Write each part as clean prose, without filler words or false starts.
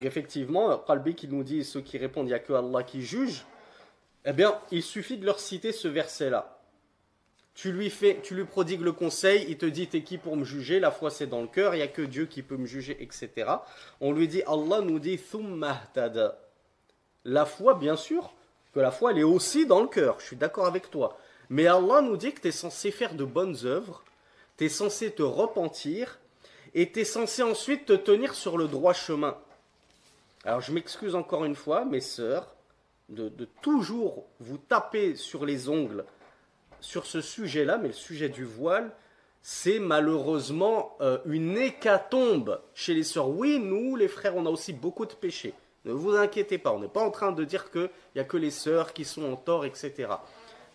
Effectivement, Qalbi qui nous dit, ceux qui répondent, il n'y a que Allah qui juge, eh bien, il suffit de leur citer ce verset-là. Tu lui prodigues le conseil, il te dit, t'es qui pour me juger? La foi c'est dans le cœur, il n'y a que Dieu qui peut me juger, etc. On lui dit, Allah nous dit, Thumma ihtada. La foi, bien sûr, que la foi elle est aussi dans le cœur, je suis d'accord avec toi. Mais Allah nous dit que tu es censé faire de bonnes œuvres, tu es censé te repentir, et tu es censé ensuite te tenir sur le droit chemin. Alors je m'excuse encore une fois, mes sœurs, de toujours vous taper sur les ongles sur ce sujet-là, mais le sujet du voile, c'est malheureusement une hécatombe chez les sœurs. Oui, nous, les frères, on a aussi beaucoup de péchés. Ne vous inquiétez pas, on n'est pas en train de dire qu'il n'y a que les sœurs qui sont en tort, etc.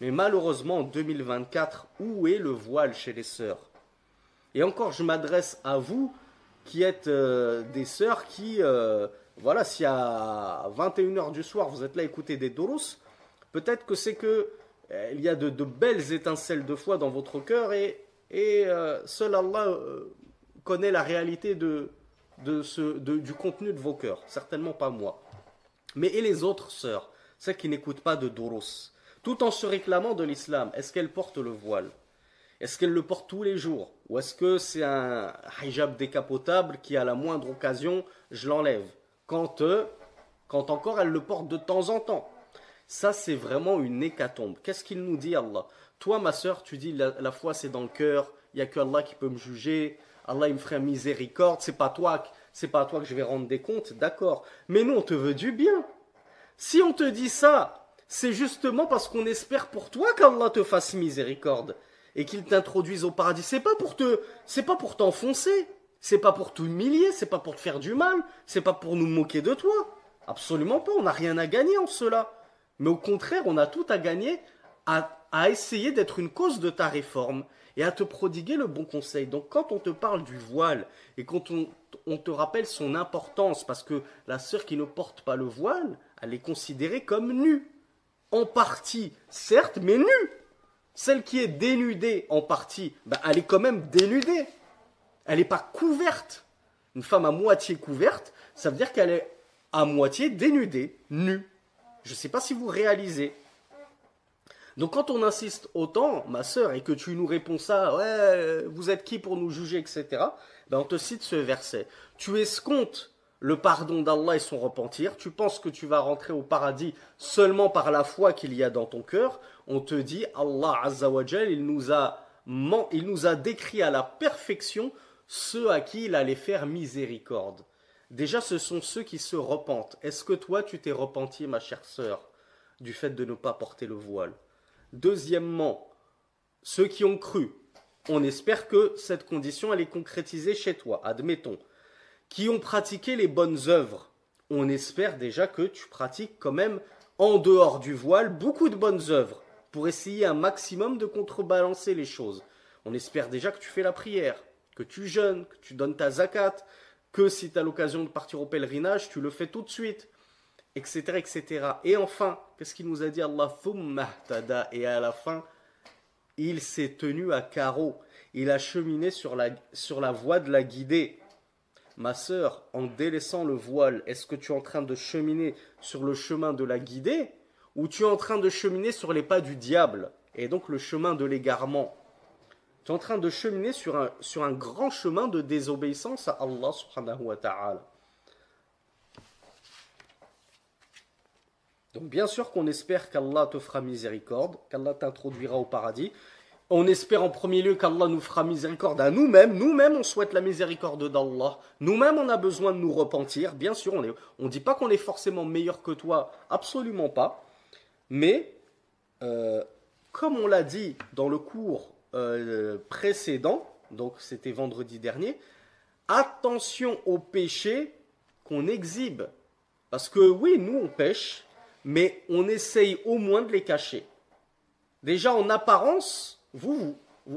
Mais malheureusement, en 2024, où est le voile chez les sœurs? Et encore, je m'adresse à vous qui êtes des sœurs qui, voilà, si à 21 h du soir, vous êtes là à écouter des durus, peut-être que c'est que il y a de belles étincelles de foi dans votre cœur et seul Allah connaît la réalité du contenu de vos cœurs. Certainement pas moi. Mais et les autres sœurs, celles qui n'écoutent pas de durus, tout en se réclamant de l'islam, est-ce qu'elles portent le voile? Est-ce qu'elle le porte tous les jours? Ou est-ce que c'est un hijab décapotable qui, à la moindre occasion, je l'enlève? Quand encore elle le porte de temps en temps. Ça, c'est vraiment une hécatombe. Qu'est-ce qu'il nous dit, Allah? Toi, ma sœur, tu dis la foi, c'est dans le cœur. Il n'y a que Allah qui peut me juger. Allah, il me ferait miséricorde. C'est pas à toi que je vais rendre des comptes. D'accord. Mais nous, on te veut du bien. Si on te dit ça, c'est justement parce qu'on espère pour toi qu'Allah te fasse miséricorde et qu'il t'introduise au paradis. C'est pas pour t'enfoncer, c'est pas pour t'humilier, c'est pas pour te faire du mal, c'est pas pour nous moquer de toi. Absolument pas, on n'a rien à gagner en cela. Mais au contraire, on a tout à gagner à essayer d'être une cause de ta réforme et à te prodiguer le bon conseil. Donc quand on te parle du voile et quand on te rappelle son importance, parce que la sœur qui ne porte pas le voile, elle est considérée comme nue. En partie, certes, mais nue. Celle qui est dénudée en partie, ben, elle est quand même dénudée. Elle n'est pas couverte. Une femme à moitié couverte, ça veut dire qu'elle est à moitié dénudée, nue. Je ne sais pas si vous réalisez. Donc quand on insiste autant, ma sœur, et que tu nous réponds ça, ouais, vous êtes qui pour nous juger, etc., ben on te cite ce verset. Tu escomptes le pardon d'Allah et son repentir, tu penses que tu vas rentrer au paradis seulement par la foi qu'il y a dans ton cœur, on te dit, Allah Azza wa Jal, il nous a décrit à la perfection ceux à qui il allait faire miséricorde. Déjà, ce sont ceux qui se repentent. Est-ce que toi, tu t'es repenti, ma chère sœur, du fait de ne pas porter le voile? Deuxièmement, ceux qui ont cru, on espère que cette condition, elle est concrétisée chez toi, admettons. Qui ont pratiqué les bonnes œuvres, on espère déjà que tu pratiques quand même, en dehors du voile, beaucoup de bonnes œuvres, pour essayer un maximum de contrebalancer les choses. On espère déjà que tu fais la prière, que tu jeûnes, que tu donnes ta zakat, que si tu as l'occasion de partir au pèlerinage, tu le fais tout de suite, etc. etc. Et enfin, qu'est-ce qu'il nous a dit Allah? Thumma ihtada. Et à la fin, il s'est tenu à carreau. Il a cheminé sur la voie de la guidée. Ma sœur, en délaissant le voile, est-ce que tu es en train de cheminer sur le chemin de la guidée ou tu es en train de cheminer sur les pas du diable et donc le chemin de l'égarement? Tu es en train de cheminer sur un grand chemin de désobéissance à Allah subhanahu wa ta'ala. Donc bien sûr qu'on espère qu'Allah te fera miséricorde, qu'Allah t'introduira au paradis. On espère en premier lieu qu'Allah nous fera miséricorde à nous-mêmes. Nous-mêmes, on souhaite la miséricorde d'Allah. Nous-mêmes, on a besoin de nous repentir. Bien sûr, on ne dit pas qu'on est forcément meilleur que toi. Absolument pas. Mais, comme on l'a dit dans le cours précédent, donc c'était vendredi dernier, attention aux péchés qu'on exhibe. Parce que oui, nous, on pêche, mais on essaye au moins de les cacher. Déjà, en apparence,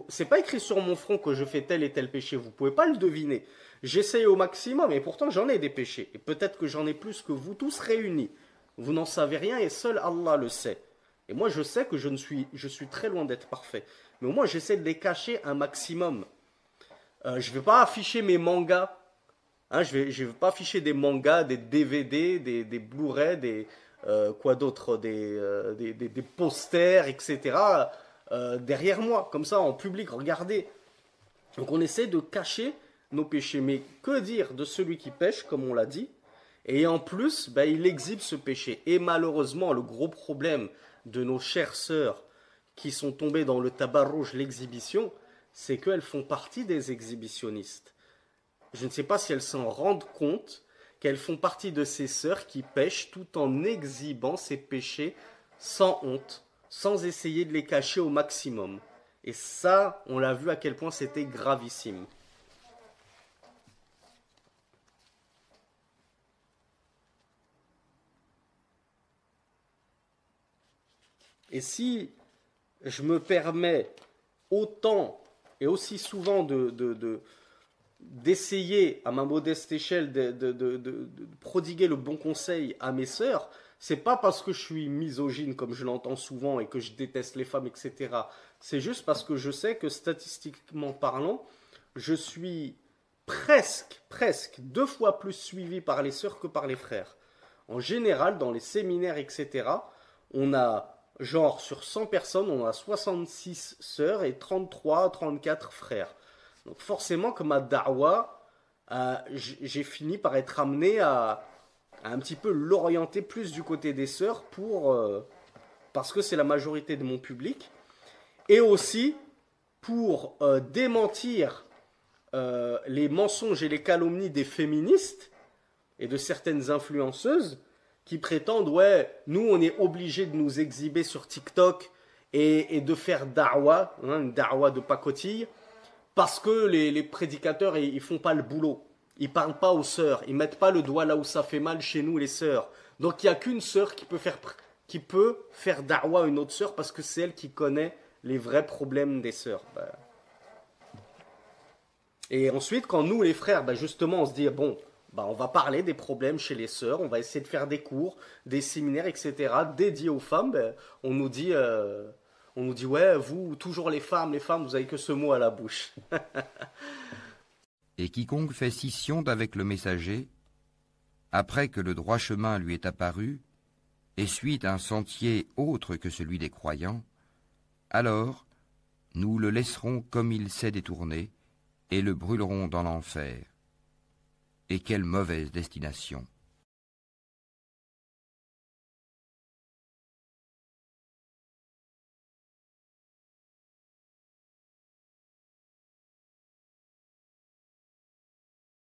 c'est pas écrit sur mon front que je fais tel et tel péché, vous pouvez pas le deviner. J'essaye au maximum et pourtant j'en ai des péchés. Et peut-être que j'en ai plus que vous tous réunis. Vous n'en savez rien et seul Allah le sait. Et moi je sais que je suis très loin d'être parfait. Mais au moins j'essaie de les cacher un maximum. Je vais pas afficher mes mangas Hein, je vais pas afficher des mangas, des DVD, des Blu-ray, quoi d'autre, des posters, etc. Derrière moi, comme ça, en public, regardez. Donc on essaie de cacher nos péchés. Mais que dire de celui qui pêche, comme on l'a dit, et en plus, bah, il exhibe ce péché. Et malheureusement, le gros problème de nos chères sœurs qui sont tombées dans le tabarrouge, l'exhibition, c'est qu'elles font partie des exhibitionnistes. Je ne sais pas si elles s'en rendent compte qu'elles font partie de ces sœurs qui pêchent tout en exhibant ces péchés sans honte, sans essayer de les cacher au maximum. Et ça, on l'a vu à quel point c'était gravissime. Et si je me permets autant et aussi souvent d'essayer, à ma modeste échelle, de prodiguer le bon conseil à mes sœurs, c'est pas parce que je suis misogyne, comme je l'entends souvent, et que je déteste les femmes, etc. C'est juste parce que je sais que statistiquement parlant, je suis presque 2 fois plus suivi par les sœurs que par les frères. En général, dans les séminaires, etc., on a, genre, sur 100 personnes, on a 66 sœurs et 33, 34 frères. Donc forcément, comme à Da'wa, j'ai fini par être amené à un petit peu l'orienter plus du côté des sœurs parce que c'est la majorité de mon public. Et aussi pour démentir les mensonges et les calomnies des féministes et de certaines influenceuses qui prétendent, ouais, nous on est obligés de nous exhiber sur TikTok et de faire da'wa, hein, une da'wa de pacotille, parce que les prédicateurs, ils font pas le boulot. Ils parlent pas aux sœurs. Ils mettent pas le doigt là où ça fait mal chez nous, les sœurs. Donc il n'y a qu'une sœur qui peut faire da'wa à une autre sœur parce que c'est elle qui connaît les vrais problèmes des sœurs. Ben. Et ensuite, quand nous, les frères, ben justement, on se dit, bon, ben on va parler des problèmes chez les sœurs, on va essayer de faire des cours, des séminaires, etc., dédiés aux femmes, ben, on nous dit, ouais, vous, toujours les femmes, vous avez que ce mot à la bouche. Et quiconque fait scission d'avec le messager, après que le droit chemin lui est apparu, et suit un sentier autre que celui des croyants, alors nous le laisserons comme il s'est détourné, et le brûlerons dans l'enfer. Et quelle mauvaise destination!